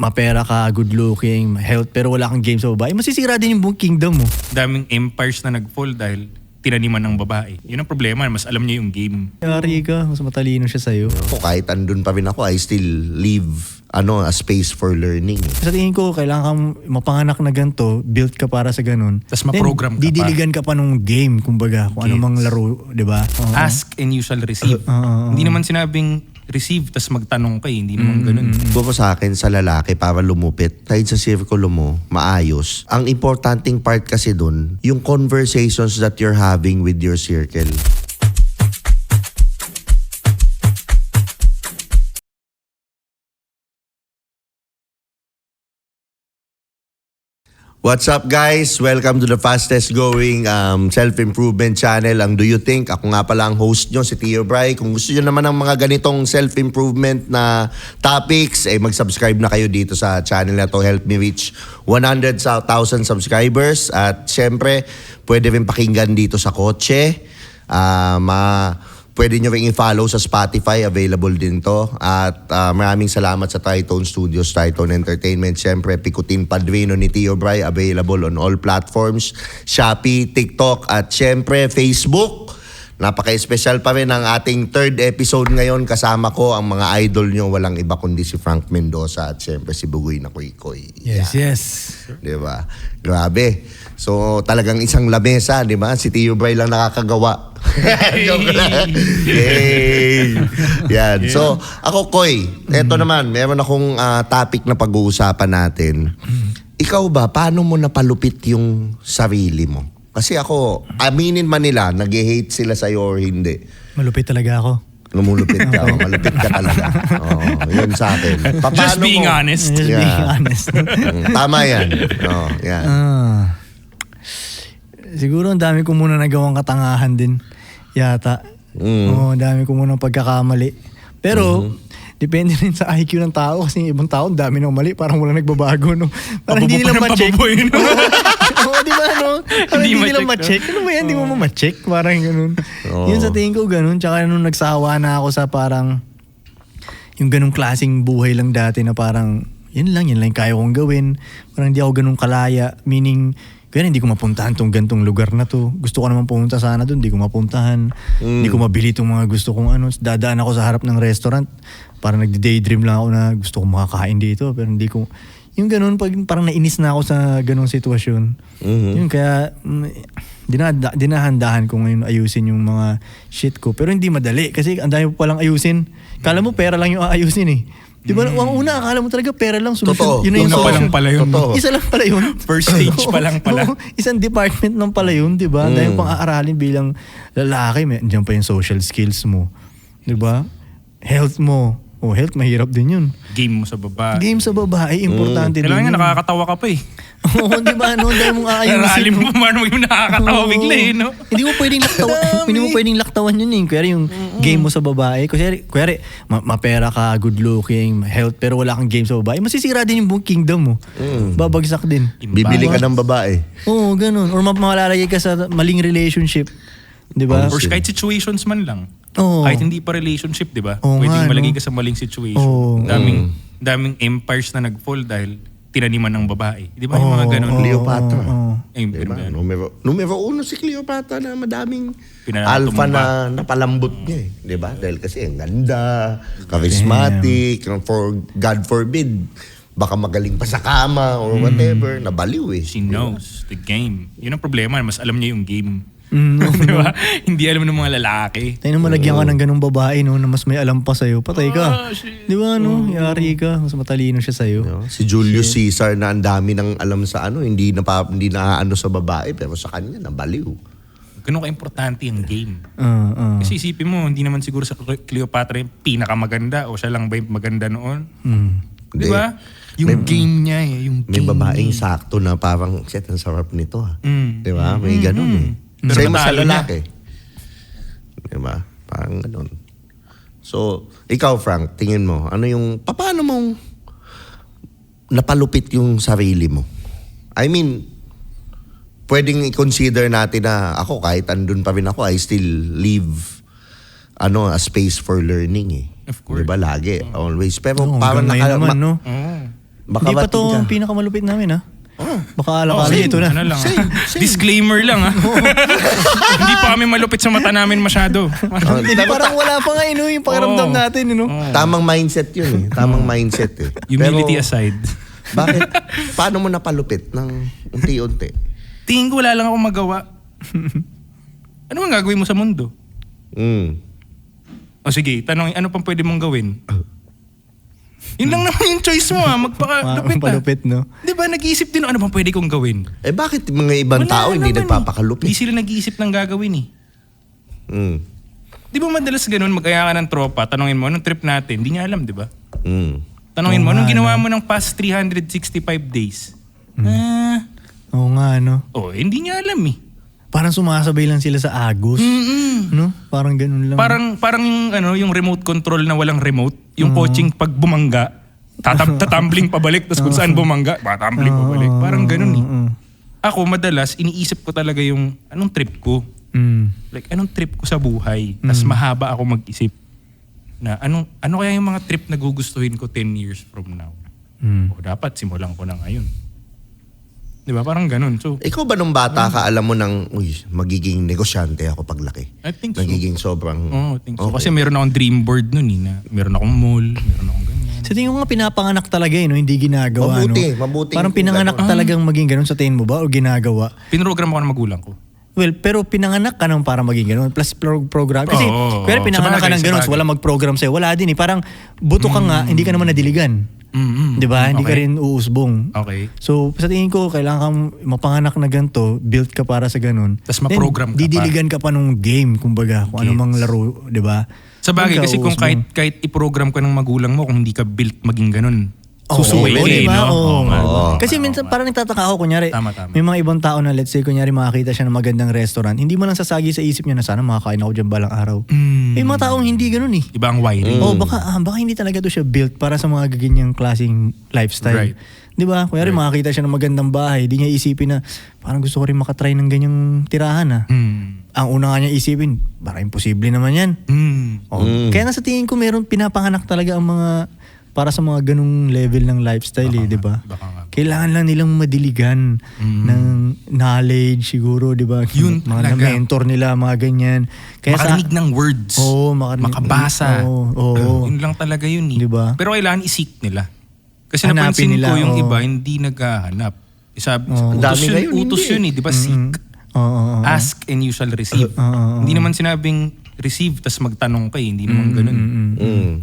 mapera ka, good looking, health, pero wala kang game sa babae, masisira din yung buong kingdom mo. Daming empires na nag-fall dahil tinaniman ng babae. Yun ang problema, mas alam niya yung game. Yari ka, mas matalino siya sa'yo. Ako, kahit andun pa rin ako, I still leave a space for learning. Sa tingin ko, kailangan kang mapanganak na ganito, built ka para sa ganun. Tas ma-program ka pa. Didiligan ka pa nung game, kumbaga, kung ano mang laro, di ba? Ask and you shall receive. Hindi naman sinabing receive tas magtanong ka eh. Hindi naman ganun. Kung sa akin, sa lalaki, para lumupit, kahit sa sirkulo mo, maayos. Ang importanting part kasi dun, yung conversations that you're having with your circle. What's up guys? Welcome to the fastest growing self-improvement channel, ang Do You Think? Ako nga pala ang host nyo, si Tio Bry. Kung gusto nyo naman ng mga ganitong self-improvement na topics, mag-subscribe na kayo dito sa channel na to. Help me reach 100,000 subscribers. At syempre, pwede rin pakinggan dito sa kotse. Pwede nyo rin i-follow sa Spotify, available din to. At maraming salamat sa Tritone Studios, Tritone Entertainment. Siyempre, Pikutin Padrino ni Tio Bry, available on all platforms. Shopee, TikTok, at siyempre, Facebook. Napaka-special pa rin ang ating third episode ngayon. Kasama ko ang mga idol nyo, walang iba kundi si Frank Mendoza at siyempre si Bugoy na Kuy Kuy. Yes, yes. Diba? Grabe. So, talagang isang lamesa, di ba? Si Tio Bry lang nakakagawa. Joke lang. Yay! Yan. So, ako, Koy, eto naman, meron akong topic na pag-uusapan natin. Ikaw ba, paano mo napalupit yung sarili mo? Kasi ako, aminin man nila, nag-hate sila sa'yo or hindi. Malupit talaga ako. Lumulupit ka, malupit ka talaga. Yun sa akin. Just being honest. Just being honest. Tama yan. Yan. Siguro ang dami ko muna nagawang katangahan din yata. Ang dami ko muna pagkakamali. Pero depende rin sa IQ ng tao kasi yung ibang tao ang dami nang mali, parang walang nagbabago, no. Parang hindi nila ma-check. Oo, di ba, no? Parang hindi nila ma-check. Ano ba yan? Hindi mo ma-check. Parang ganun. Yun sa tingin ko ganun. Tsaka nung nagsawa na ako sa parang yung ganung klaseng buhay lang dati na parang yun lang yung kaya kong gawin. Parang hindi ako ganun kalaya. Meaning, kaya hindi ko mapuntahan tong gantong lugar na to. Gusto ko naman pumunta sana doon, hindi ko mapuntahan. Hindi ko mabili tong mga gusto kong ano. Dadaan ako sa harap ng restaurant. Parang nagde-daydream lang ako na gusto kong makakain dito. Pero hindi ko, yung ganun, parang nainis na ako sa ganung sitwasyon. Yun, kaya dinahandahan ko ngayon ayusin yung mga shit ko. Pero hindi madali kasi ang dami pa palang ayusin. Kala mo pera lang yung aayusin eh. Di ba? Ang una, akala mo talaga pera lang. Totoo. Yun na yung pa lang pala yun. Totoo. Isa lang pala yun. First stage pa lang pala. Isang department lang pala yun, di ba? Dahil pang aaralin bilang lalaki, diyan pa yung social skills mo. Di ba? Health mo. Health, mahirap din yun. Game mo sa babae. Game sa babae, importante din Kailangan nga yun. nakakatawa ka pa eh. Oo, di ba? Dahil mong aayusin. Alim mo paano yung nakakatawa bigla eh, no? Hindi mo pwedeng laktawan. Hindi mo pwedeng laktawan yun eh. Kaya yung game mo sa babae. Kasi mapera ka, good looking, health, pero wala kang game sa babae, masisira din yung buong kingdom mo. Babagsak din. Bibili ka ng babae. Oo, ganun. Or malalagay ka sa maling relationship. Di ba? Or kahit situations man lang. Oo. Kahit hindi pa relationship, di ba? Oo Pwedeng nga, malagay no? ka sa maling situation. Oo. Daming empires na nag-fall dahil tinaniman ng babae. Di ba yung mga ganun? Cleopatra. Diba? Numero uno si Cleopatra na madaming Pinanatumba. alpha na napalambot niya eh. Di ba? Dahil kasi ang ganda, charismatic, for God forbid, baka magaling pa sa kama or whatever, nabaliw eh. She knows the game. Yun ang problema, mas alam niya yung game. Di ba? Hindi alam ng mga lalaki. Tayo na malagyan ka ng ganung babae no, na mas may alam pa sa'yo. Patay ka. Shit. Di ba no? Yari ka. Mas matalino siya sa'yo. Si Julius Caesar na ang dami ng alam sa hindi na sa babae pero sa kanya nabaliw. Ganun ka-importante yung game. Kasi isipin mo, hindi naman siguro sa Cleopatra yung pinakamaganda o siya lang ba yung maganda noon? Di ba? Yung game niya eh. Yung May game babaeng niya. sakto na parang, shit, ang sarap nito ha. Di ba? May Mm. ganun eh. Pero Same sa matalo lalaki. Di ba? Parang ganun. So, ikaw Frank, tingin mo, ano yung, paano mong napalupit yung sarili mo? I mean, pwedeng i-consider natin na ako, kahit andun pa rin ako, I still leave a space for learning eh. Of course. Di ba? Lagi, always. Pero Oo, parang hanggang ngayon naman, no? Baka Hindi pa bating to ka. ang pinakamalupit namin, ha? Baka alakala ito na. Ano lang, Same. disclaimer lang ha. Hindi pa kami malupit sa mata namin masyado. Hindi, parang wala pa nga yung pakiramdam Oo. natin, Tamang mindset yun eh. Tamang mindset eh. Humility Pero, aside. bakit? Paano mo napalupit ng unti-unti? Tingin ko wala lang akong magawa. Ano bang gagawin mo sa mundo? O sige, tanong, ano pang pwede mong gawin? Yun lang naman yung choice mo magpakalupit Palupit, no? Di ba nag-iisip din ano bang pwede kong gawin? Eh bakit mga ibang Wala tao hindi naman nagpapakalupit? Hindi sila nag-iisip ng gagawin Di ba madalas ganun, mag-aya ka ng tropa, tanongin mo, anong trip natin? Hindi niya alam, di ba? Tanongin mo, anong ginawa mo ng past 365 days? Oo nga, Hindi niya alam Parang sumasabay lang sila sa Agos. No? Parang ganun lang. Parang yung remote control na walang remote, yung coaching pag bumangga, tatumbling pabalik, tapos kung saan bumangga, tatumbling pabalik. Parang ganun Ako madalas, iniisip ko talaga yung anong trip ko. Like, anong trip ko sa buhay? Tapos mahaba ako mag-isip na ano kaya yung mga trip na gugustuhin ko 10 years from now? O dapat simulan ko na ngayon. Di ba? Parang ganun. So, Ikaw ba nung bata ka, alam mo nang, magiging negosyante ako paglaki? I think so. Nagiging sobrang... I think so. Kasi meron akong dream board nun na meron akong mall, meron akong ganyan. Sa tingin ko nga pinapanganak talaga hindi ginagawa. Mabuti. Parang pinanganak talagang maging ganun sa tingin mo ba o ginagawa? Pinrogram ako ng magulang ko. Well, pero pinanganak ka nang para maging ganun. Plus program. Kasi, pero pinanganak ka ng ganun, so wala mag-program sa'yo. Wala din Parang buto ka nga, hindi ka naman nadiligan. Di ba? Hindi ka rin uusbong. Okay. So, sa tingin ko, kailangan kang mapanganak na ganito, built ka para sa ganun. Tas ma-program ka pa. Didiligan ka pa nung game, kumbaga, kung ano mang laro, di ba? Sa bagay, Huwag ka kasi kung uusbong. kahit i-program ka ng magulang mo, kung hindi ka built maging ganun, Oo, susuway ka diba? no? Oo. Oo. Kasi minsan parang nagtataka ako, kunyari, Tama. may mga ibang tao na let's say, kunyari makakita siya ng magandang restaurant, hindi mo lang sasagi sa isip niya na sana makakain ako dyan balang araw. May mga taong hindi ganun Iba ang wiring. baka hindi talaga to siya built para sa mga ganyang klaseng lifestyle. Right. Di ba? Kunyari makakita siya ng magandang bahay, di niya isipin na parang gusto ko rin makatry ng ganyang tirahan Ang una nga niya isipin, parang imposible naman yan. Kaya nasa tingin ko meron pinapanganak talaga ang mga para sa mga ganung level ng lifestyle di ba? Baka nga. Kailangan lang nilang madiligan ng knowledge siguro, di ba? Yun mga talaga. mentor nila, mga ganyan. Kaya Makarinig ng words. Makabasa. Yun lang talaga yun Diba? Pero kailangan isik nila. Kasi Hanapin napansin nila, ko yung iba, hindi naghahanap. Sabi, Ang dami ngayon, utos hindi. yun di ba? Seek. Ask and you shall receive. Hindi naman sinabing receive tas magtanong ka hindi naman ganun.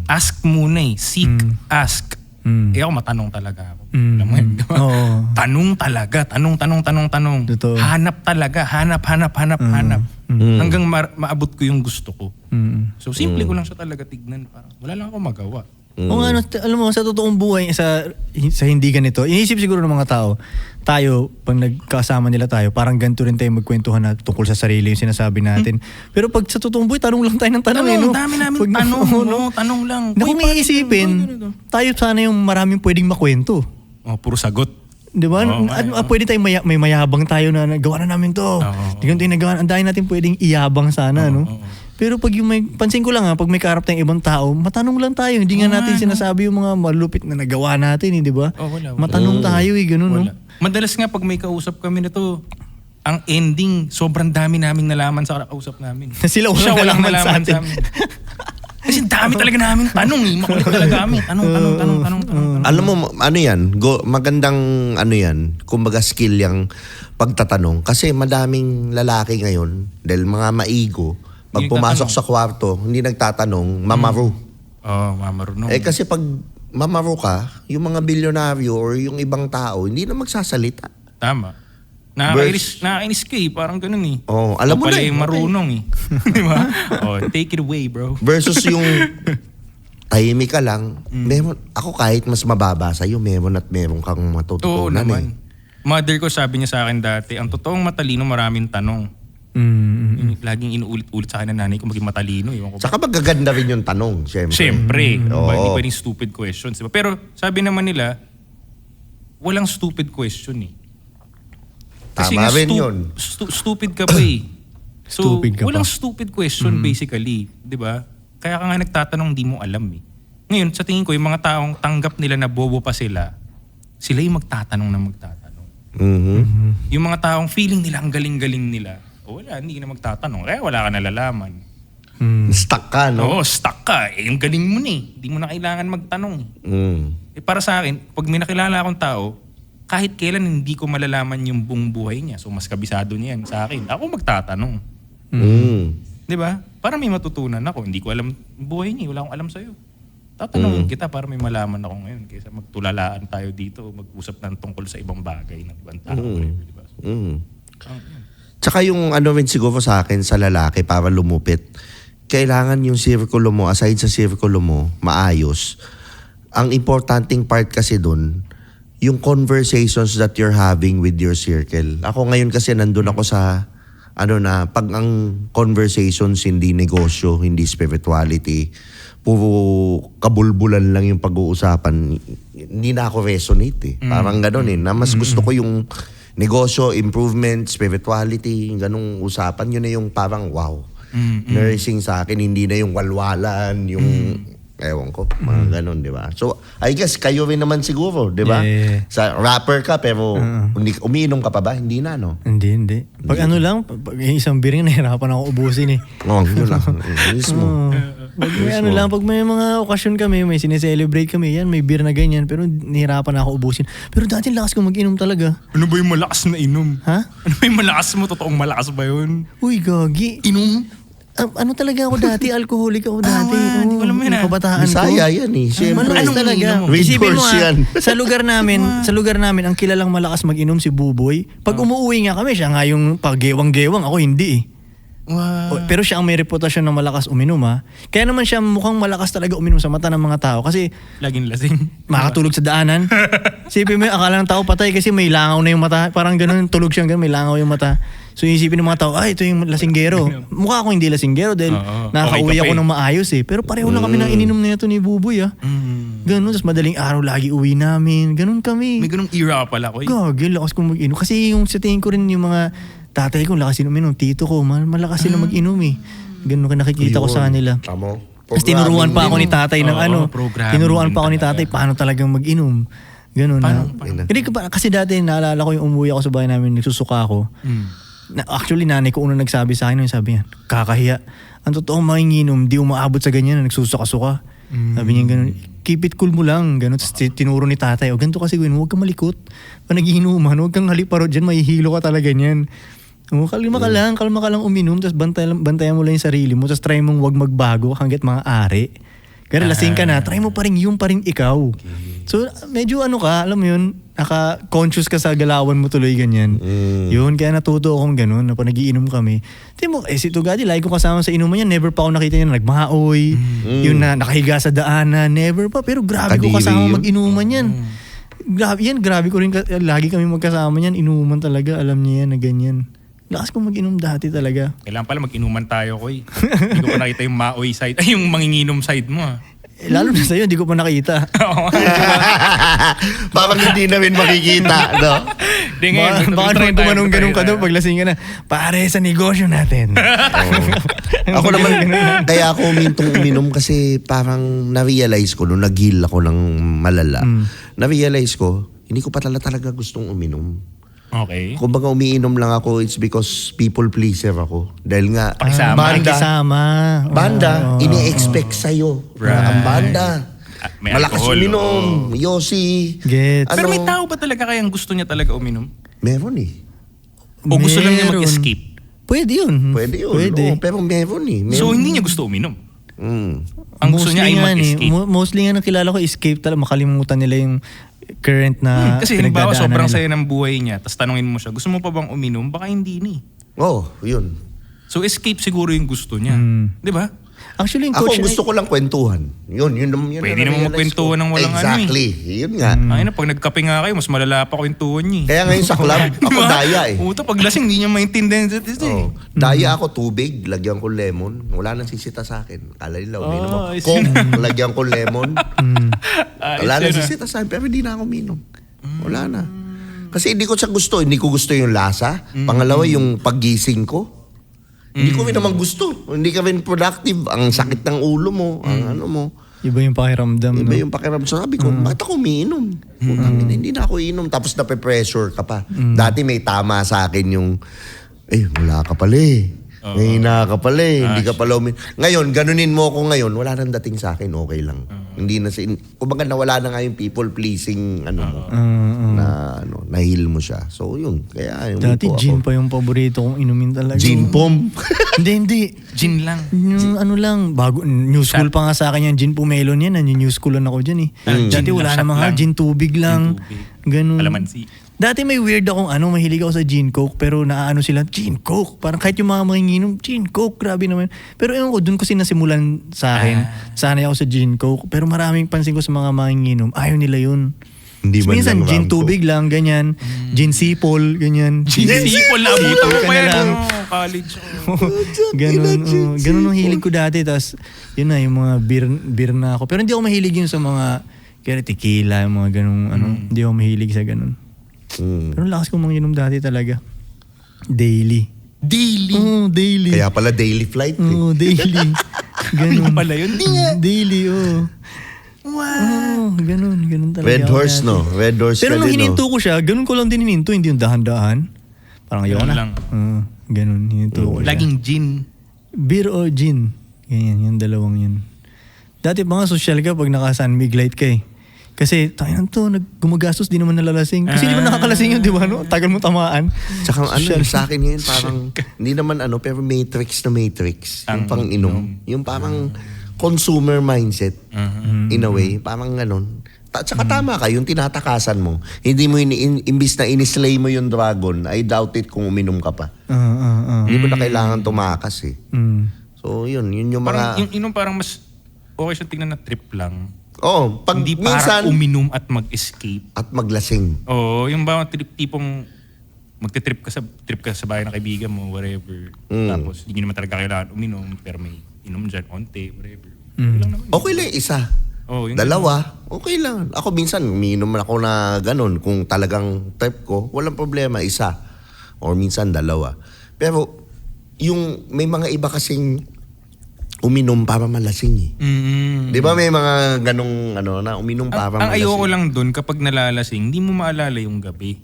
Ask muna seek, ask. Ako matanong talaga ako. Alam mo yun, di ba? Tanong talaga, tanong. Totoo. Hanap talaga, hanap. Hanggang maabot ko yung gusto ko. So simple ko lang siya talaga tignan. Parang wala lang ako magawa. O nga, alam mo, sa totoong buhay, sa hindi ganito, inisip siguro ng mga tao, tayo, pag nagkasama nila tayo, parang ganito rin tayo magkwentuhan na tungkol sa sarili yung sinasabi natin. Pero pag sa totoong buhay, tanong lang tayo ng tanong. Tanong, dami namin tanong lang. Na kung iisipin, tayo sana yung maraming pwedeng makwento. Puro sagot. Di ba? Pwede tayong may mayabang tayo na nagawa na namin to. Di ganito yung nagawa. Ang dahil natin pwedeng iyabang sana, no? Pero pag yung pansin ko lang pag may kaharap tayong ibang tao, matanong lang tayo. Hindi nga natin sinasabi yung mga malupit na nagawa natin, di ba? Wala. Matanong tayo ganun, no? Madalas nga pag may kausap kami na to, ang ending, sobrang dami naming nalaman sa kausap namin. Sila walang nalaman sa atin. Kasi dami talaga namin tanong Makulit talaga kami. Tanong. Alam mo, magandang yan, kumbaga skill yung pagtatanong. Kasi madaming lalaki ngayon, dahil mga maigo, pag pumasok sa kwarto, hindi nagtatanong, mamaru. Mamaru. Kasi pag mamaru ka, yung mga bilyonaryo or yung ibang tao, hindi na magsasalita. Tama. Nakakainis ka parang ganun alam mo pala na yung marunong Di ba? Take it away, bro. Versus yung tahimik ka lang, meron, ako kahit mas mababa sa'yo, meron kang matututunan. Oo naman. Mother ko sabi niya sa akin dati, ang totoong matalino maraming tanong. Laging inuulit-ulit sa akin ng nanay ko maging matalino. Saka magaganda rin yung tanong, syempre. Siyempre. Hindi pwedeng stupid questions. Diba? Pero sabi naman nila, walang stupid question Kasi Tama rin yun. Stupid ka pa So, Stupid ka walang pa. stupid question basically. Diba? Kaya ka nga nagtatanong, di mo alam Ngayon, sa tingin ko, yung mga taong tanggap nila na bobo pa sila, sila yung magtatanong na magtatanong. Mhm. Yung mga taong feeling nila ang galing-galing nila, wala, hindi ka na magtatanong. Kaya wala ka nalalaman. Stuck ka, no? Oo, stuck ka. Yung galing mo ni. Hindi mo na kailangan magtanong. Para sa akin, pag may nakilala akong tao, kahit kailan hindi ko malalaman yung buong buhay niya. So mas kabisado niya yan sa akin. Ako magtatanong. Di ba? Para may matutunan ako. Hindi ko alam yung buhay niya. Wala akong alam sa'yo. Tatanungin kita para may malaman ako ngayon. Kaysa magtulalaan tayo dito, mag-usap ng tungkol sa ibang bagay ng ibang tao. Di ba? Tsaka yung ano rin siguro sa akin sa lalaki para lumupit, kailangan yung circle mo, aside sa circle mo, maayos. Ang importanting part kasi dun, yung conversations that you're having with your circle. Ako ngayon kasi nandun ako sa, pag ang conversations hindi negosyo, hindi spirituality, puro kabulbulan lang yung pag-uusapan, hindi na ako resonate eh. Parang gano'n eh. Na mas gusto ko yung negosyo, improvement, spirituality, ganung usapan. Yun na yung parang wow. Nursing sa akin, hindi na yung walwalan, yung ewan ko, mga ganun, di ba? So, I guess kayo rin naman siguro, di ba? Yeah. Sa rapper ka, pero umiinom ka pa ba? Hindi na, no? Hindi. Pag ano lang, pag isang beer nga, nahirapan ako ubusin eh. Yun lang. Mismo. Pag may ano lang, pag may mga okasyon kami, may sineselebrate kami, yan, may beer na ganyan, pero nahirapan ako ubusin. Pero dati lakas ko mag-inom talaga. Ano ba yung malakas na inom? Ha? Ano ba yung malakas mo? Totoong malakas ba yun? Uy, gagi. Inom? Ano talaga ako dati? Alcoholic ako dati. Hindi ko alam yun, yung kabataan ko. Bisaya yan eh. Siyempre. Malakas talaga. Red Isipin mo horse yan. sa lugar namin, ang kilalang malakas mag-inom si Buboy. Pag umuwi nga kami, siya nga yung pag-gewang-gewang. Ako hindi eh. Wow. Pero siya ang may reputasyon na malakas uminom ha. Kaya naman siya mukhang malakas talaga uminom sa mata ng mga tao. Kasi Laging lasing. makatulog sa daanan. Isipin mo, akala ng tao patay kasi may langaw na yung mata. Parang ganun, tulog siyang ganun, may langaw yung mata. So isipin ng mga tao, ito yung lasinggero. Mukha ako hindi lasinggero dahil nakakauwi Okay ka ako pa eh. ng maayos eh. Pero pareho lang kami ng ininom na ito ni Buboy ah. Ganun, tapos madaling araw lagi uwi namin. Ganun kami. May ganung era pala ko. Gagi, lakas kong mag-inom. Kasi yung sa tingin ko rin yung mga tatay ko, lakas inom. Tito ko, malakas sila mag-inom eh. Ganun ka nakikita ko sa kanila. Tamo. Tapos tinuruan pa ako ni tatay ng programming tinuruan pa ako ni talaga. tatay paano talagang mag-inom. Ganun Paano? Hindi ko pa, kasi dati naalala ko yung umuwi ako sa bahay namin, nagsusuka ako. Actually, nanay ko unang nagsabi sa akin, sabi niya, kakahiya. Ang totoong manginginom, di umaabot sa ganyan, nagsusuka-suka. Sabi niya ganun, keep it cool mo lang. Ganun, tapos tinuro ni tatay, o ganito kasi gawin, huwag kang malikot. Pag nagiinuman, huwag kang haliparod dyan, mahihilo ka talaga niyan. O, kalma ka lang uminom, tapos bantayan mo lang yung sarili mo, tapos try mong huwag magbago hanggat mga ari. Kaya lasing ka na, try mo pa rin yung pa rin ikaw. So, medyo alam mo yun, naka-conscious ka sa galawan mo tuloy ganyan. Yun, kaya natuto akong ganun, na pag nagiinom kami. Tingnan mo, si Tugadi, lagi ko kasama sa inuman niya, never pa ako nakita niya nagmaoy, yun na nakahiga sa daanan, never pa. Pero grabe ko Kadiri kasama yun. mag-inuman yan. Grabe ko rin, lagi kami magkasama niyan, inuman talaga, alam niya yan na ganyan. Lakas kong mag-inom dati talaga. Kailangan pala mag-inuman tayo, Koy. Hindi ko pa nakita yung maoy side. Ay, yung manginginom side mo ah. Lalo na sa'yo, hindi ko pa nakita. Parang hindi namin makikita, no? Di ngayon, Baka naman gumanong ganun ka doon, paglasing ka na, pare sa negosyo natin. Ako naman, kaya ako uminom kasi parang na-realize ko, nung nag-heal ako ng malala, na-realize ko, hindi ko pa talaga gustong uminom. Okay. Kung baga umiinom lang ako, it's because people pleaser ako. Dahil nga, Pakisama. banda, ini-expect sa'yo. Right. Ang banda. May Malakas alcohol, uminom, yosi. Gets. Pero may tao ba talaga kayang gusto niya talaga uminom? Meron eh. O gusto lang niya Meron. mag-escape? Pwede yun. Pwede yun. Pwede. Oo, pero meron eh. Meron. So hindi niya gusto uminom? Ang gusto Mostly niya ay nga mag-escape? Mostly nga nakilala ko, escape talaga. Makalimutan nila yung current na Kasi halimbawa pinagdadaanan sobrang nila. saya ng buhay niya, tapos tanungin mo siya, gusto mo pa bang uminom? Baka hindi ni. Yun. So escape siguro yung gusto niya. Di ba? Actually, yung Ako coach, gusto ko lang kwentuhan. Yun Pwede naman magkwentuhan ng walang exactly. Yun nga. Ay na, pag nagkape nga kayo, mas malala pa kwentuhan niya. Kaya ngayon sa club, ako daya eh. Puta, pag lasing, hindi niya maintindihan. Oh. Daya ako tubig, lagyan ko lemon. Wala nang sisita sa akin. Kala nila, uminom ako. I see. Coke, lagyan ko lemon. Wala nang Ayos yun, sisita sa akin, pero hindi na ako uminom. Wala na. Kasi hindi ko siya gusto. Hindi ko gusto yung lasa. Pangalawa, yung paggising ko. Hindi ko rin naman gusto. Hindi ka rin productive. Ang sakit ng ulo mo. Ang ano mo. Iba yung pakiramdam, Iba no? yung pakiramdam. Sabi ko, bakit ako umiinom? Hindi na ako inom. Tapos nape-pressure ka pa. Dati may tama sa akin yung, wala ka pala eh. May hina ka pala eh. Hindi ka pala Ngayon, ganunin mo ako ngayon, wala nang dating sa akin, okay lang. Hindi na kumbaga nawala na nga yung people pleasing na-heal mo siya. So yun, kaya yung Dati ako. gin pa yung paborito kong inumin talaga. Gin pom. Hindi. Gin lang. Yung ano lang, bago, new school pa nga sa akin yan, gin pomelo yan, new school lang ako dyan eh. Dati Gin wala lang, namang shot lang. gin tubig lang. Ganun. Alamansi. Dati may weird akong mahilig ako sa gin coke, pero naaano sila, gin coke. Parang kahit yung mga manginginom, gin coke, grabe naman. Pero ewan ko, dun ko sinasimulan sa akin. Sanay ako sa gin coke. Pero maraming pansin ko sa mga manginginom, ayaw nila yun. Hindi man Minsan, lang gin ramco. tubig lang, ganyan. Gin sipol, ganyan. Sipol na abutan Sipol ko ka pa na yan. lang. College. Ganun ang hilig ko dati. Tapos, yun na, yung mga beer na ako. Pero hindi ako mahilig yun sa mga, kaya tequila, yung mga ganung, hindi ako mahilig sa ganun. Pero lakas kong manginom dati talaga. Daily. Daily. Oo, daily. Kaya pala daily flight. Oo, daily. Ganun. Ano pala yun? Daily, oo. Wow. Ganun talaga. Red ako horse, dati. no? Red horse Pero ka nung din, no? hininto ko siya, ganun ko lang din hininto, hindi yung dahan-dahan. Parang ayaw Ganun na. lang. Ganun, hininto ko siya. Laging gin. Beer o gin. Ganyan, yung dalawang yun. Dati pa nga social ka pag naka-San Mig Light ka eh. Kasi tayo to, gumagastos di naman nalalasing. Kasi di ba nakakalasing yun, di ba? No? Tagal mo tamaan. Tsaka Social. sa akin ngayon parang, hindi naman pero matrix na matrix. Yung pang inom. Yung parang consumer mindset. In a way. Parang ganon. Tsaka tama ka, yung tinatakasan mo. Hindi mo, imbis na inislay mo yung dragon, I doubt it kung uminom ka pa. Hindi mo na kailangan tumakas eh. So yun yung Parang mga... yung inom parang mas okay siya tingnan na trip lang. Oo, pag Hindi minsan... parang uminom at mag-escape. At maglasing. Oo, yung ba tipong magte-trip ka sa bahay ng kaibigan mo, whatever. Tapos hindi nyo naman talaga kailangan uminom, pero may inom dyan, onte, whatever. Okay lang naman. Okay lang isa. Oh, yung Dalawa, okay lang. Ako minsan, umiinom ako na ganun. Kung talagang trip ko, walang problema, isa. Or minsan, dalawa. Pero, yung may mga iba kasing uminom para malasing eh. Di ba may mga ganong na uminom para Ang malasing? ayoko lang dun kapag nalalasing, hindi mo maalala yung gabi.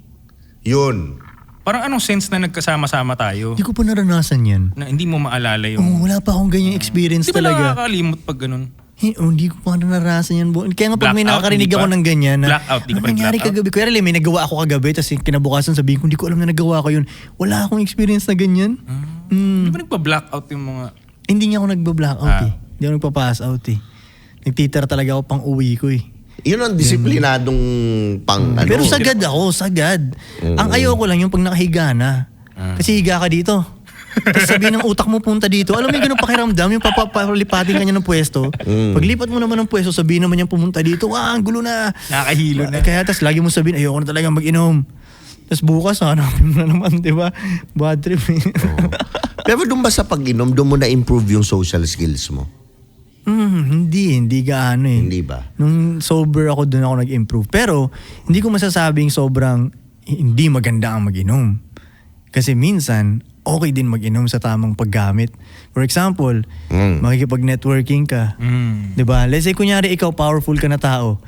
Yun. Parang anong sense na nagkasama-sama tayo? Hindi ko pa naranasan yan. Na hindi mo maalala yung... Oo, wala pa akong ganyang experience Di ba talaga. nakakalimot pag ganun? Hindi ko pa naranasan yan. Kaya nga pag may Blackout, nakakarinig hindi ako pa? ng ganyan na, Blackout, di ka ano pa nangyari blackout? kagabi? Kuya may nagawa ako kagabi, tapos kinabukasan sabihin ko, hindi ko alam na nagawa ko yun. Wala akong experience na ganyan. Di ba nagpa-blackout yung mga... Hindi nga ako nagba-blackout eh. Hindi ako nagpa-pass out eh. Nagtitira talaga ako pang uwi ko eh. Yun ang disiplinadong pang Pero sagad ako, sagad. Ang ayoko lang yung pag nakahiga na. Kasi higa ka dito. Tapos sabihin ng utak mo punta dito. Alam mo yung ganun pakiramdam, yung papalipatin ka niya ng pwesto. Paglipat mo naman ng pwesto, sabihin naman niyang pumunta dito. Ang gulo na. Nakakahilo na. Kaya tas lagi mo sabihin, ayoko na talaga mag-inom. Tapos bukas, hanapin mo na naman, di ba? Bad trip eh. Pero doon ba sa pag-inom, doon mo na-improve yung social skills mo? Hindi gaano eh. Hindi ba? Nung sober ako, doon ako nag-improve. Pero, hindi ko masasabing sobrang hindi maganda ang mag-inom. Kasi minsan, okay din mag-inom sa tamang paggamit. For example, makikipag-networking ka. Diba? Let's say, kunyari, ikaw powerful ka na tao.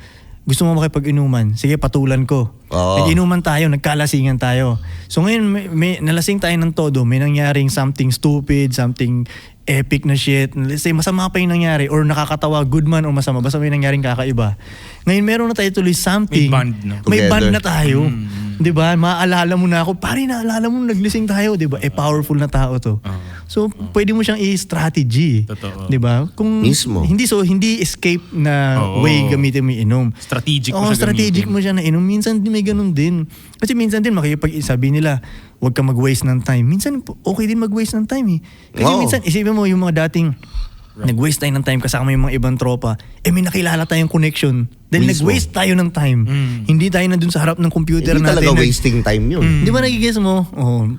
Gusto mo makipag-inuman. Sige, patulan ko. Nag-inuman tayo, nagkalasingan tayo. So ngayon, may nalasing tayo ng todo. May nangyaring something stupid, something epic na shit. Let's say, masama pa yung nangyari or nakakatawa, good man o masama. Basta may nangyaring kakaiba. Ngayon, meron na tayo tuloy something. May bond na. May bond na Together. tayo. Diba? Maaalala mo na ako. Pare, naalala mo naglising tayo. Diba? Powerful na tao to. So, pwede mo siyang i-strategy. Totoo. Diba? Kung Mismo. Hindi escape na way gamitin mo inom. Strategic mo Oo, siya strategic gamitin. mo siya na inom. Minsan may ganun din. Kasi minsan din makikipag-sabi nila, huwag ka mag-waste ng time. Minsan okay din mag-waste ng time eh. Kasi Oo. minsan isipin mo yung mga dating nag-waste tayo ng time kasama yung mga ibang tropa. May nakilala tayong connection. Dahil Mismo. nag-waste tayo ng time. Hindi tayo nandun sa harap ng computer Hindi natin. talaga wasting time yun. Di ba nagigess mo?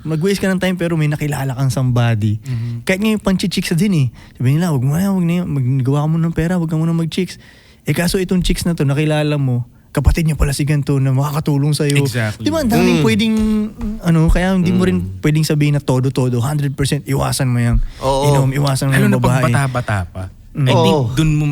Mag-waste ka ng time pero may nakilala kang somebody. Kahit ngayon panchi-chicks din eh. Sabi nila, wag na yan. Magawa ka mo ng pera, wag ka mo na mag-chicks. Kaso itong chicks na to, nakilala mo, kapatid niya pala si ganito na makakatulong sa'yo. Exactly. Di ba, ang daming pwedeng, kaya hindi mo rin pwedeng sabihin na todo-todo, 100% iwasan mo yung Oo. inom, iwasan mo Lalo yung na pag babae. bata-bata pa. I think Oo. dun mo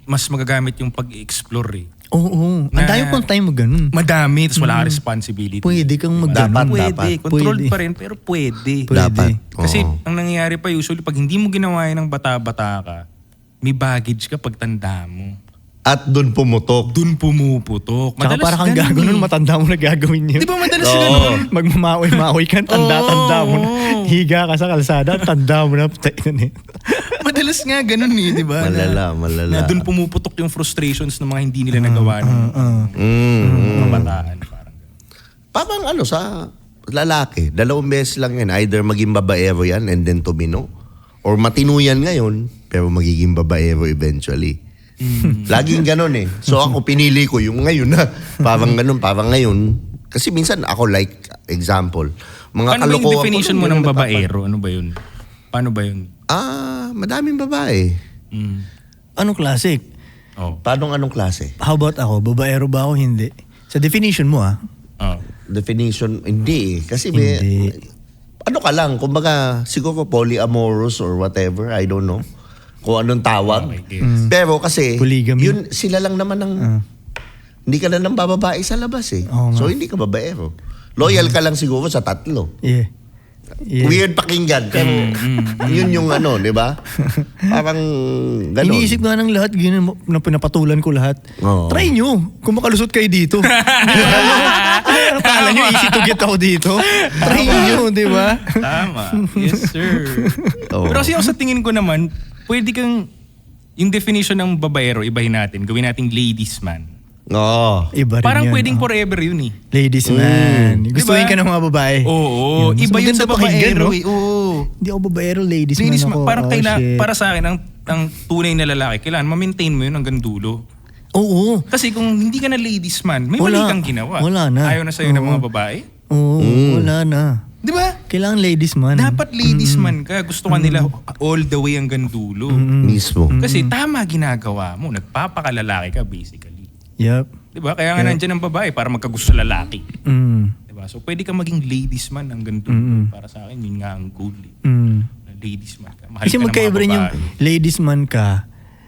mas magagamit yung pag-explore eh. Oo. Ang Na- dami pang time mo ganun. Madami, tapos wala kang responsibility. Pwede kang Dapat, mag-ganun. Pwede. Controlled Pwede. pa rin, pero pwede. Pwede. Dapat. Kasi Oo. ang nangyayari pa usually, pag hindi mo ginawa yan ng bata-bata ka, may baggage ka pag tanda mo. At doon pumutok. Doon pumuputok. Tsaka para kang ganun gago nun, eh. matanda mo na gagawin yun. Di ba madalas Oo. ganun? Magmamaoy-maoy ka, tanda-tanda mo na. Oo. Higa ka sa kalsada, tanda mo na. Madalas nga ganun eh, di ba? Malala. Na doon pumuputok yung frustrations ng mga hindi nila nagawa ng mga bataan. Parang ganun. Parang sa lalaki, 2 beses lang yan. Either maging babaero yan and then tumino. Or matino yan ngayon, pero magiging babaero eventually. Laging ganun eh. So ako pinili ko yung ngayon na. Parang ganun, parang ngayon. Kasi minsan ako like, example, mga Ano ba yung kalokohan ko definition nung mo ng ganun babaero? Ano ba yun? Paano ba yun? madaming babae. Mm. Anong classic? Oh. Paano anong klase? How about ako? Babaero ba ako? Hindi. Sa definition mo Oh. Definition, hindi eh. Kasi may, Hindi. ano ka lang, kumbaga, siguro polyamorous or whatever, I don't know. Kung anong tawag. Okay, yes. Pero kasi, Polygamy. yun, sila lang naman ang, hindi ka na nang bababae sa labas eh. Oo nga. So, hindi ka babaero. Loyal ka lang siguro sa 3. Yeah. Weird pakinggan, pero yun yung di ba? Parang gano'n. Iniisip nga ng lahat, ganyan, na pinapatulan ko lahat. Oo. Try nyo, kung makalusot kayo dito. Akala nyo easy to get ako dito. Try nyo, di ba? Tama. Yes, sir. Oo. Pero kasi ako sa tingin ko naman, pwede kang, yung definition ng babaero, ibahin natin. Gawin nating ladies man. Oo. Iba rin Parang yun, pwedeng oh. forever yun eh. Ladies man. Gustuin Diba? ka ng mga babae. Oo. Yun. Mas Iba yun maganda sa pakinggan, babaero no? eh. Oo. Hindi ako babaero, ladies, Ladies man ako. man, parang Shit. para sa akin, ang tunay na lalaki, kailangan ma-maintain mo yun hanggang dulo. Oo. Kasi kung hindi ka na ladies man, may Wala. mali kang ginawa. Wala na. Ayaw na sa'yo ng Oo. mga babae. Oo, wala na. Di ba? Kailangan ladies man. Dapat ladies man ka. Gusto ka nila all the way hanggang dulo. Mismo. Kasi tama ginagawa mo. Nagpapakalalaki ka basically. Yup. Di ba? Kaya nga nandiyan ang babae para magkagusto sa lalaki. Mm. Di ba? So pwede ka maging ladies man hanggang dulo. Para sa akin, yun nga ang goal. Eh. Mm. Na ladies man ka. Mahal Kasi ka ng mga magkaiba rin yung babae. ladies man ka.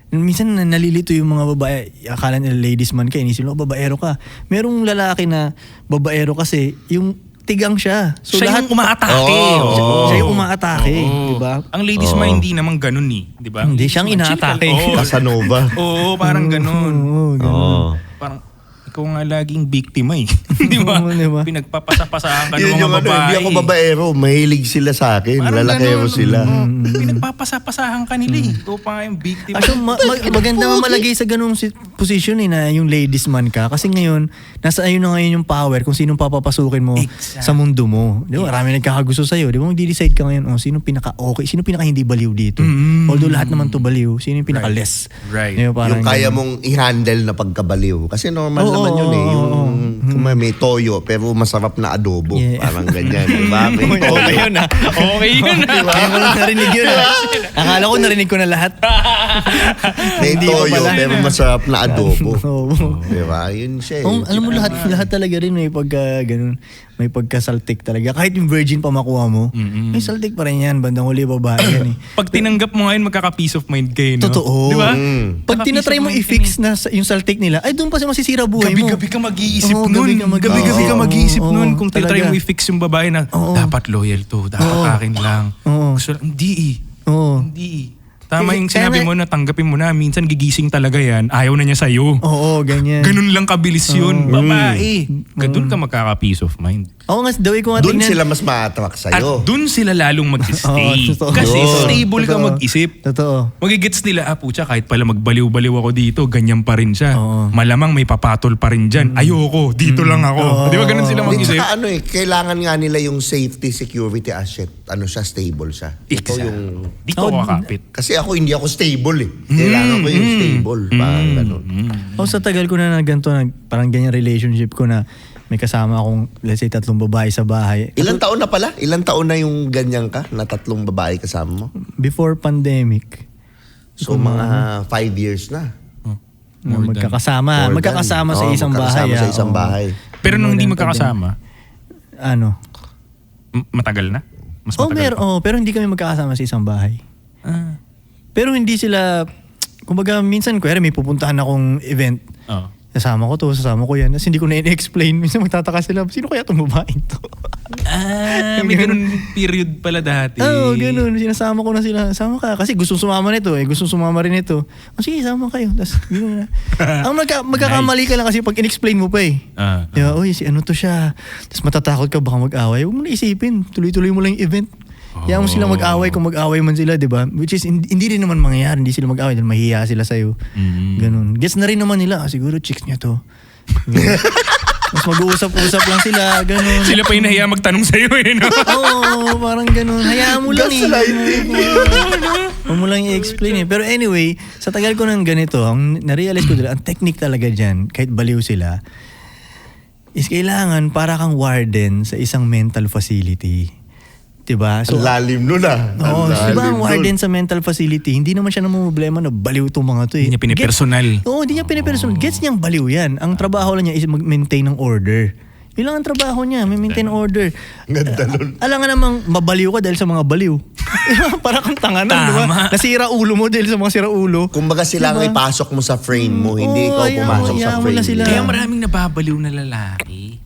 Minsan nalilito yung mga babae. Akala nila ladies man ka. Inisip nila, babaero ka. Merong lalaki na babaero kasi yung tigang siya. So Siya lahat yung umaatake. Oo. Oo. siya yung umaatake. Oo. Diba? Ang ladies man hindi naman ganun eh. Di ba? Hindi, siyang Chill ka- inaatake. Oo. Casanova. Oo, parang ganun. Oo, ganun. Oo. Parang ikaw nga laging biktima eh. Di ba? Oo, di ba? Pinagpapasapasahan ka ng Yun mga yung babae. hindi ako babaero. Mahilig sila sa akin. Parang Lalakero ganun. sila. Oo. Pinagpapasapasahan ka nila eh. Ikaw pa nga yung biktima. Actually, maganda nga malagay sa ganung position eh, na yung ladies man ka. Kasi ngayon, nasa ayun na ngayon yung power kung sinong papapasukin mo Exact. sa mundo mo. Di ba? Marami nagkakagusto sa'yo. Di ba? Magdi-decide ka ngayon, sino pinaka-okay, sino pinaka-hindi baliw dito. Although lahat naman to baliw, sino yung pinaka-less. Right. Di ba? Parang Yung kaya ganun. mong i-handle na pagkabaliw. Kasi normal Oo, naman yun eh. oo, Yung kung may toyo pero masarap na adobo. Yeah. Parang ganyan. Diba? May Okay toyo. yun ah. Okay yun. Kaya ko lang narinig yun ah. Akala ko narinig ko na lahat. May Hindi ko toyo pala. pero masarap na adobo. Oo. Diba? Yun siya eh. Alam mo lahat talaga rin may pagka ganun, may pagkasaltik talaga. Kahit yung virgin pa makuha mo, may saltik pa rin yan. Bandang huli babae yan eh. Pag tinanggap mo ngayon, magkaka-peace of mind kayo, no? Totoo. Di ba? Pag tinatry mo i-fix na yung saltik nila, ay doon pa siya masisira buhay mo. Gabi-gabi ka mag-iisip Oo, nun. Gabi-gabi ka Oo, mag-iisip oo, nun. Kung tinatry talaga. mo i-fix yung babae na, Oo. dapat loyal to, dapat akin lang. Oo. Gusto lang, hindi eh. Oo. Hindi eh. Tama yung Kaya sinabi nga- mo na tanggapin mo na, minsan gigising talaga yan, ayaw na niya sa'yo. Oo, ganyan. Ganun lang kabilis yun. Babae. Doon ka magkaka-peace of mind. Oo nga, the way ko nga Doon tingnan- sila mas ma-attract At sa'yo. doon sila lalong mag-stay. Oo, totoo. Kasi Yun. stable ka Totoo. mag-isip. Totoo. Magigets nila, pucha, kahit pala magbaliw-baliw ako dito, ganyan pa rin siya. Oo. Malamang may papatol pa rin dyan. Ayoko, dito lang ako. Di ba ganun sila Hindi, mag-isip? tsaka kailangan nga nila yung safety, security asset. Stable siya. Ito Exact. yung... Dito ako kakapit. Kasi ako hindi ako stable eh. Kailangan ko yung stable. Parang ganun. Ako sa tagal ko na ganito, parang ganyan relationship ko na may kasama akong, let's say, 3 babae sa bahay. Ilang taon na pala? Ilang taon na yung ganyan ka na 3 babae kasama mo? Before pandemic. So mga 5 years na. Na More than- magkakasama. More Magkakasama than. sa Oo, isang magkakasama bahay. sa isang oo. bahay. Pero nung hindi More than magkakasama, pandemic. Ano? matagal na? Mas Oh, matagal pa. pero hindi kami magkakasama sa isang bahay. Ah. Pero hindi sila, Kumbaga, minsan, kuwari, may pupuntahan akong event. Oh. Sasama ko yan. Tapos hindi ko na i-explain. Minsan magtataka sila, sino kaya itong babaeng to? May ganun period pala dati. Oo, ganun. Sinasama ko na sila. Sama ka. Kasi gusto sumama nito eh. Gusto sumama rin ito. Sige, sama kayo. Tapos, gano'n na. Ang magkakamali ka lang kasi pag in-explain mo pa eh. Uy, si ano to siya. Tapos matatakot ka, baka mag-away. Huwag mo na isipin. Tuloy-tuloy mo lang yung event. Kaya mo sila mag-away kung mag-away man sila, di ba? Which is, hindi rin naman mangyayari. Hindi sila mag-away dahil mahihiya sila sa'yo. Ganun. Gets na rin naman nila. Siguro chicks niya to. Mas mag-uusap-usap lang sila. Ganun. Sila pa yung nahiya magtanong sa'yo eh, no? Oo, parang ganun. Hayaan mo lang Huwag mo lang i-explain eh. Pero anyway, sa tagal ko ng ganito, ang narealize ko dila, ang technique talaga dyan, kahit baliw sila, is kailangan para kang warden sa isang mental facility. Diba? Ang lalim nun Oo, diba ang warden sa mental facility, hindi naman siya namumblema na baliw itong mga to eh. Hindi niya pinipersonal. Oo, hindi niya pinipersonal. Gets niyang baliw yan. Ang trabaho lang niya is mag-maintain ng order. Yun lang ang trabaho niya, maintain ng order. Ganda nun. Alam nga namang mabaliw ka dahil sa mga baliw. Para kang tanga nun, diba? Nasira ulo mo dahil sa mga sira ulo. Kumbaga sila ang ipasok mo sa frame mo, hindi ikaw pumasok sa frame sila. Kaya maraming nababaliw na lalaki.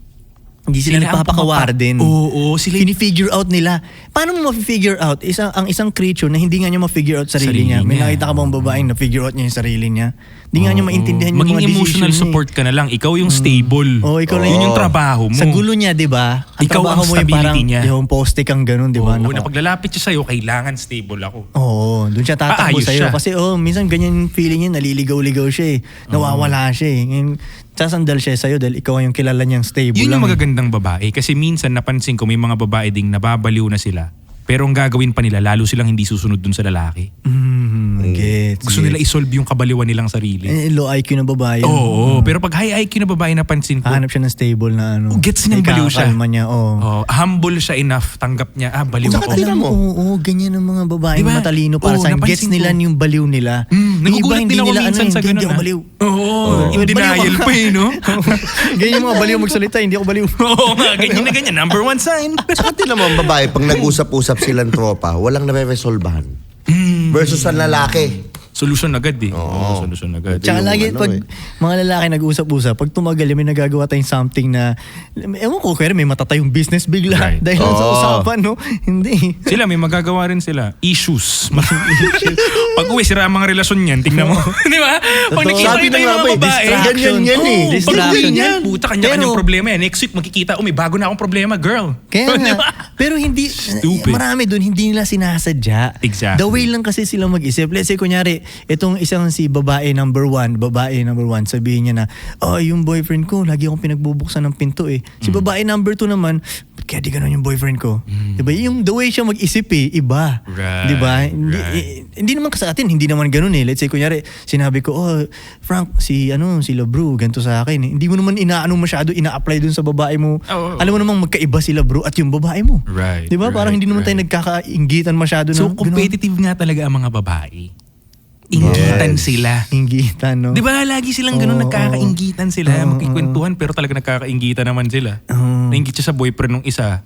Hindi sila nagpapaka-warden. Oo, sila fini-figure out nila. Paano mo ma-figure out ang isang creature na hindi nga niya ma-figure out sarili niya? May nakita ka bang babaeng na-figure out niya yung sarili niya? Hindi nga niya maintindihan yung mga maging emotional decision support ka na lang. Ikaw yung stable. Ikaw lang yun yung trabaho mo. Sa gulo niya, di ba? Ikaw ang stability niya. Yung poste kang ganun, di ba? Oo, na paglalapit siya sa'yo, kailangan stable ako. Oo, doon siya tatakbo Aayos sa'yo. siya. Kasi minsan ganyan yung feeling niya, naliligaw-ligaw siya eh. Nawawala siya eh. Ngayon, sasandal siya sa'yo dahil ikaw yung kilala niyang stable Yun lang. yung magagandang babae. Kasi minsan napansin ko may mga babae ding nababaliw na sila. Pero ang gagawin pa nila, lalo silang hindi susunod dun sa lalaki. Gets. Gusto nila isolve yung kabaliwan nilang sarili. Low IQ na babae. Oo, pero pag high IQ na babae napansin ko, Hanap siya ng stable na ano. Gets niyang baliw siya. Ikakalma niya, humble siya enough, tanggap niya, baliw ako. Alam mo, ganyan ang mga babaeng Diba? matalino para sa gets nila yung baliw nila. Yung iba Nagugulat hindi din ako nila minsan sa hindi ganun. ako baliw. In denial pa eh, no? Ganyan yung mga baliw magsalita, hindi ako baliw. Oo nga, ganyan na ganyan. Number one sign. Saka naman babae, pag nag-usap-usap silang tropa, walang nare-resolbahan. Versus ang lalaki. Solusyon agad eh. Oo, solusyon agad. Tsaka lagi pag mga lalaki nag-usap-usap, pag tumagal may nagagawa tayong something na, ewan ko, kaya may matatayong business bigla Right. dahil sa usapan, no? Hindi. Sila, may magagawa rin sila. Issues. Pag uwi, sira ang mga relasyon niyan, tingnan mo. Di ba? Pag nakikita Sabi kita na yung nga mga ba, babae, distraction yan eh. Pag Distraction uwi niyan, yan. puta, kanya-kanyang problema yan. Next week, makikita, may bago na akong problema, girl. Kaya Di nga, ba? pero hindi, Stupid. marami doon, hindi nila sinasadya. Exactly. The way lang kasi sila mag-isip. Let's say, kunyari, itong isang si babae number one, sabihin niya na, yung boyfriend ko, lagi akong pinagbubuksan ng pinto eh. Si babae number 2 naman, ba't kaya di ganun yung boyfriend ko? Diba? Yung the way siya mag-isip iba. Right, Diba? Hindi naman kasi sa atin, hindi naman ganun eh. Let's say, kunyari, sinabi ko, Frank, si Labro, ganito sa akin eh. Hindi mo naman masyado, ina-apply dun sa babae mo. Alam mo namang magkaiba si Labro at yung babae mo. Right. Diba? Parang hindi naman tayo nagkakainggitan masyado. So, competitive nga talaga ang mga babae. Inggitan sila. Inggitan, no? Di ba lagi silang ganun, nagkakainggitan sila, magkikwentuhan pero talaga nagkakainggitan naman sila. Nainggit siya sa boyfriend ng isa.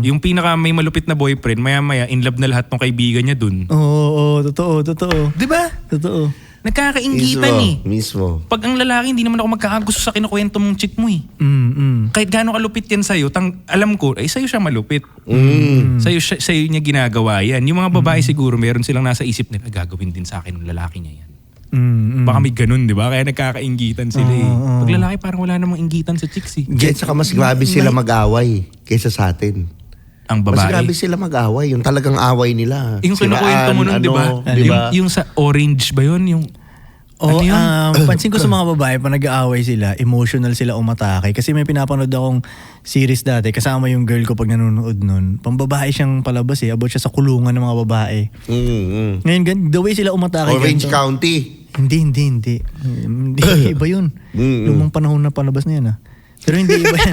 Yung pinaka may malupit na boyfriend, maya-maya in love na lahat ng kaibigan niya dun. Oo, totoo. Di ba? Totoo. Nagkakainggitan Mismo. Pag ang lalaki, hindi naman ako magkakagusto sa kinukwento mong chick mo eh. Kahit gaano kalupit yan sa'yo, alam ko, sa'yo siya malupit. Sa'yo niya ginagawa yan. Yung mga babae siguro, meron silang nasa isip nila, gagawin din sa akin ng lalaki niya yan. Baka may ganun, di ba? Kaya nagkakainggitan sila eh. Pag lalaki, parang wala namang inggitan sa chicks eh. Saka mas grabe sila mag-away kaysa sa atin. Ang babae. Mas grabe sila mag-away. Yung talagang away nila. Yung kinukwento mo nun, di ba? Yung sa orange ba yun? Yung pansin ko sa mga babae, pag nag-aaway sila, emotional sila umatake. Kasi may pinapanood akong series dati, kasama yung girl ko pag nanonood nun. Pambabae siyang palabas eh, about siya sa kulungan ng mga babae. Ngayon, the way sila umatake. Orange County. Hindi, iba yun. Lumang panahon na palabas na yan Pero hindi iba yan.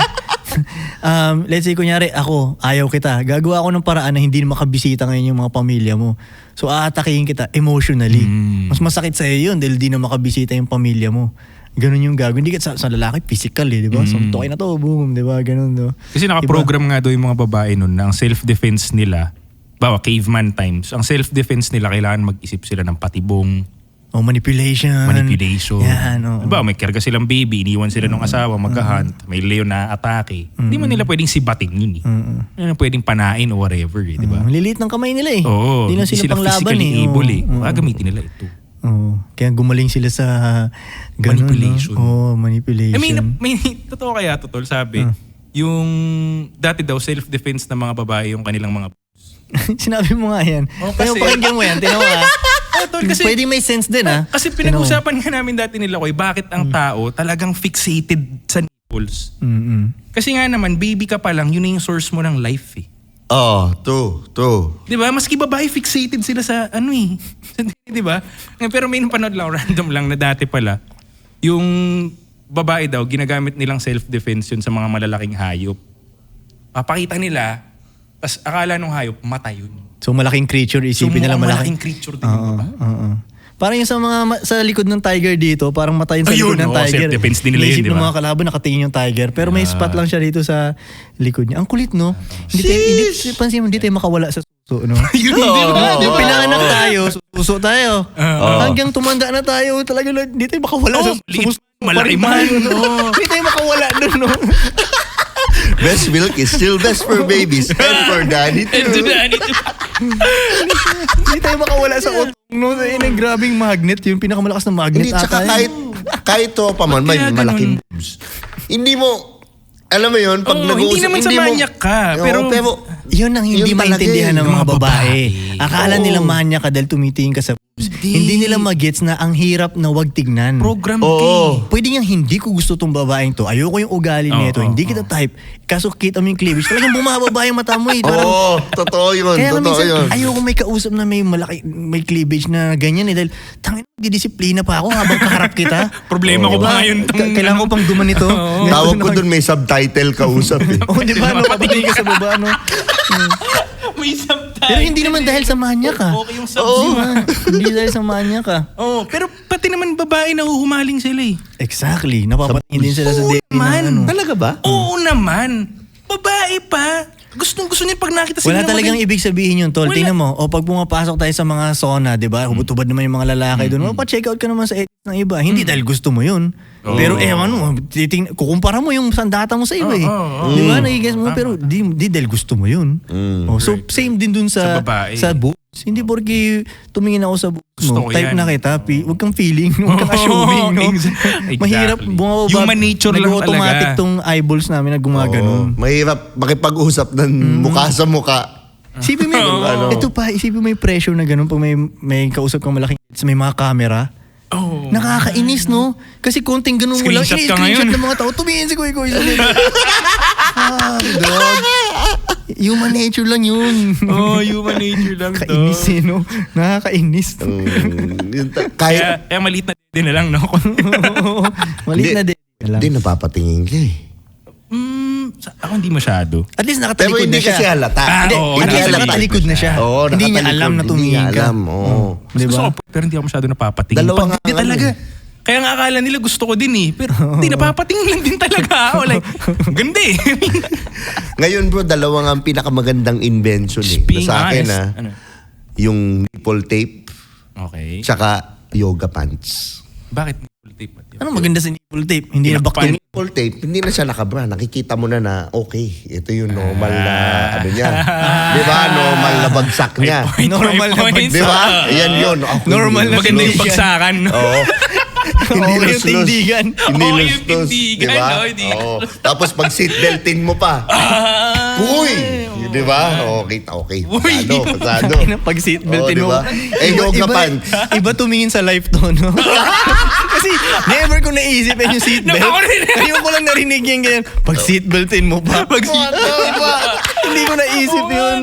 Let's say, kunyari, ako, ayaw kita. Gagawa ako ng paraan na hindi makabisita ngayon yung mga pamilya mo. So, aatakihin kita emotionally. Mas masakit sa'yo yun dahil di na makabisita yung pamilya mo. Ganun yung gagawin. Hindi ka sa lalaki, physical eh, di ba? Suntukin na to, boom, di ba? Ganun, no? Kasi nakaprogram nga doon yung mga babae nun na ang self-defense nila, caveman times, ang self-defense nila kailangan mag-isip sila ng patibong, manipulation. Yan, Diba, may karga silang baby, iniwan sila ng asawa, mag-hunt, may leon na atake. Hindi man nila pwedeng sibating yun eh. Hindi na pwedeng panain o whatever eh, diba? Liliit ng kamay nila eh. Oo, Hindi lang sila panglaban physically eh. able eh. Gagamitin nila ito. Kaya gumaling sila sa ganun, Manipulation. No? Manipulation. I mean, may totoo kaya to, tol, sabi, yung dati daw self-defense ng mga babae yung kanilang mga Sinabi mo nga yan. Pero pakinggan mo yan, tinawa ka. tol, kasi, Pwede may sense din ha. kasi pinag-usapan nga namin dati nila ko bakit ang tao talagang fixated sa nipples. Kasi nga naman, baby ka pa lang, yun na yung source mo ng life eh. True. Di ba? Maski babae, fixated sila sa ano eh. Di ba? Pero may napanood lang, random lang na dati pala, yung babae daw, ginagamit nilang self-defense yun sa mga malalaking hayop. Papakita nila, tas akala nung hayop, mata yun. So malaking creature, isipin nila malaking creature din yung baba. Parang yung sa likod ng tiger dito, parang mata yun sa Ayun, likod ng tiger. self-defense din nila yun, Inisip di ng ba? mga kalaban, nakatingin yung tiger. Pero may spot lang siya dito sa likod niya. Ang kulit, no? Pansin mo, hindi tayo makawala sa suso, no? Yun, di ba? Yung pinanganak tayo, suso tayo. Hanggang tumanda na tayo, talaga hindi tayo makawala sa suso. Malaki man. Hindi tayo makawala dun, no? Best milk is still best for babies and for daddy too. Hindi tayo makawala sa utong, no? Yung grabing magnet, yung pinakamalakas na magnet Hindi, tsaka ata. kahit to pa man, may Kaya malaking boobs. Hindi mo, alam mo yun, pag nag-uusap, hindi naman sa manyak ka. Pero Yun ang hindi Yun talaga maintindihan eh, ng mga mga babae. Akala Oo. nila manya ka dahil tumitingin ka sa boobs. Hindi nila magets na ang hirap na wag tignan. program Oo. Pwede niyang hindi ko gusto tong babaeng to. Ayoko yung ugali nito. Hindi kita type. Kaso kita mo yung cleavage. Talagang bumababa yung mata mo eh. Parang, Totoo yun, kaya nga totoo minsan, yun. ayoko may kausap na may cleavage na ganyan eh. Dahil, tangin, didisiplina pa ako habang kaharap kita. Problema ko pa ngayon. Kailangan ko pang gumanito. Ganito Tawag na ko dun may subtitle kausap eh. Oo, di ba? No, papatingin ka sa baba, no? May subtitle. Pero hindi naman dahil sa manya ka. Okay yung subs. Di ba? Hindi dahil sa manya ka. Oh, pero pati naman babae nahuhumaling sila eh. Exactly. Napapatingin din sila sa date ng man. ano. Talaga ba? Oo naman. Babae pa. Gusto niya pag nakita sila. Wala talagang ibig sabihin yun, tol. Wala. Tingnan mo, o pag pumapasok tayo sa mga sauna, di ba? Hubad-hubad naman yung mga lalaki doon. Pa-check out ka naman sa edit ng iba. Hindi dahil gusto mo yun. Oo. Pero ano, kukumpara mo yung sandata mo sa iba eh. Di ba? Nagigess mo, pero di dahil gusto mo yun. So, same din dun Sa sa babae. boobs. Hindi porque tumingin ako sa boobs Gusto mo, ko type yan. na kita, huwag kang feeling, huwag kang assuming, no? Exactly. Mahirap, bumababa. Human nature lang nag-automatic talaga. tong eyeballs namin na gumaganon. Mahirap makipag-usap ng mukha sa mukha. Isipin mo, ito pa, isipin mo yung pressure na ganun pag may kausap kang malaking may mga camera. Oh. Nakakainis, no? Kasi konting ganun mo lang, Screenshot ka screenshot ngayon. ng mga tao, tumingin si Kuy Kuy. Dog. Human nature lang yun. Oh, human nature lang to. Nakakainis eh, no? Nakakainis. Kahit, Kaya maliit na din na lang, no? Malit na din. hindi napapatingin ka eh. Ako hindi masyado. At least Pero nakatalikod hindi na siya. kasi halata. Hindi, oo, at least nakatalikod. nakatalikod na siya. Oo, Hindi niya nakatalikod. alam na Hindi tumingin niya ka. alam, oo. Di Gusto ba? ko, pero hindi ako masyado napapatingin. Dalawa Pag nga hindi ang talaga. ano eh. Kaya nga akala nila gusto ko din eh. Pero hindi, napapatingin lang din talaga ako. Like, ganda eh. Ngayon bro, dalawang ang pinakamagandang invention eh. Being sa akin honest. Ano? yung nipple tape, Okay. tsaka yoga pants. Bakit nipple tape? Ano maganda sa nipple tape? Hindi na Tinakpan. baktong. Nipple tape, hindi na siya nakabra. Nakikita mo na okay, ito yung normal na ano niya. Di ba? Normal na bagsak niya. Normal na points. Di ba? Ayan yun. Okay, Normal na Maganda yung Tindigan. bagsakan. No? Oo. Hindi Okay, yung lus-lus. tindigan. Hindi Okay, yung lus-lus. tindigan, Di ba? no? Hindi Oo. Tapos pag seatbeltin mo pa. Uy! Di ba? Okay. Pasado. Pag seatbeltin Oo, mo. diba? Eh, yoga pants. Iba tumingin sa life to, no? Kasi never ko naisip yung seatbelt. Ako rin. Ngayon ko lang narinig yung ganyan. Pag seatbeltin mo pa. Pag seatbelt pa. Hindi ko naisip yun.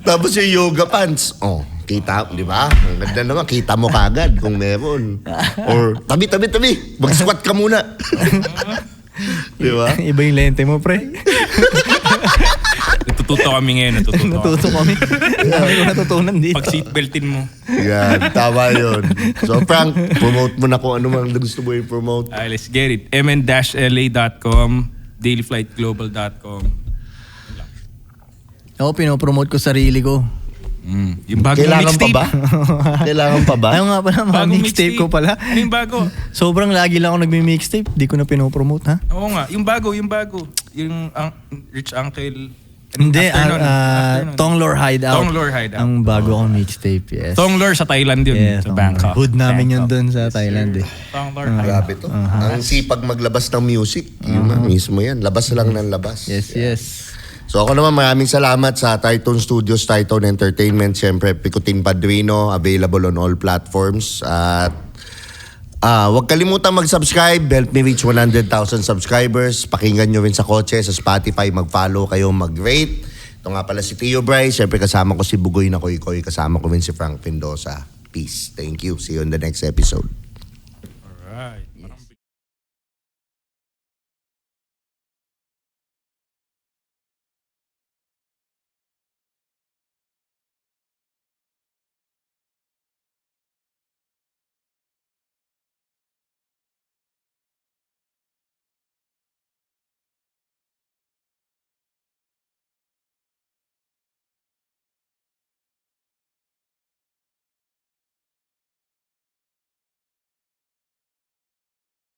Tapos yung yoga pants. Oh, kita, di ba? Ang ganda naman, kita mo kagad kung meron. Or, tabi. Mag-squat ka muna. Di ba? Iba yung lente mo, pre. Natututo kami ngayon. Natuto kami. Dami ko natutunan dito. Pag seatbeltin mo. Yan, tama yun. So, Frank, promote mo na kung ano man gusto mo i-promote. Let's get it. mn-la.com, dailyflightglobal.com. Ako, pinopromote ko sarili ko. Yung bagong Kailangan pa mixtape. ba? Kailangan pa ba? Ayaw nga pala, mga Bagong mixtape ko pala. Ano yung bago? Sobrang lagi lang ako nagmi-mixtape. Di ko na pinopromote, ha? Oo nga, yung bago. Yung Rich Uncle. Hindi, Afternoon. Tonglor Hideout. Tonglor Hideout. Ang bago kong mixtape, yes. Tonglor sa Thailand yun. Yes, Sa Bangkok. Hood namin yun Bangkok. doon sa Thailand, eh. Tonglor Hideout. Grabe to. Ang sipag maglabas ng music. Yun na, mismo yan. Labas lang ng labas. Yes, yes. So ako naman maraming salamat sa Triton Studios, Triton Entertainment. Siyempre, Picotin Padrino, available on all platforms. At huwag kalimutang mag-subscribe. Help me reach 100,000 subscribers. Pakinggan nyo rin sa kotse, sa Spotify. Mag-follow kayo, mag-rate. Ito nga pala si Tio Bry. Siyempre kasama ko si Bugoy na Koy Koy. Kasama ko rin si Frank Mendoza. Peace. Thank you. See you in the next episode.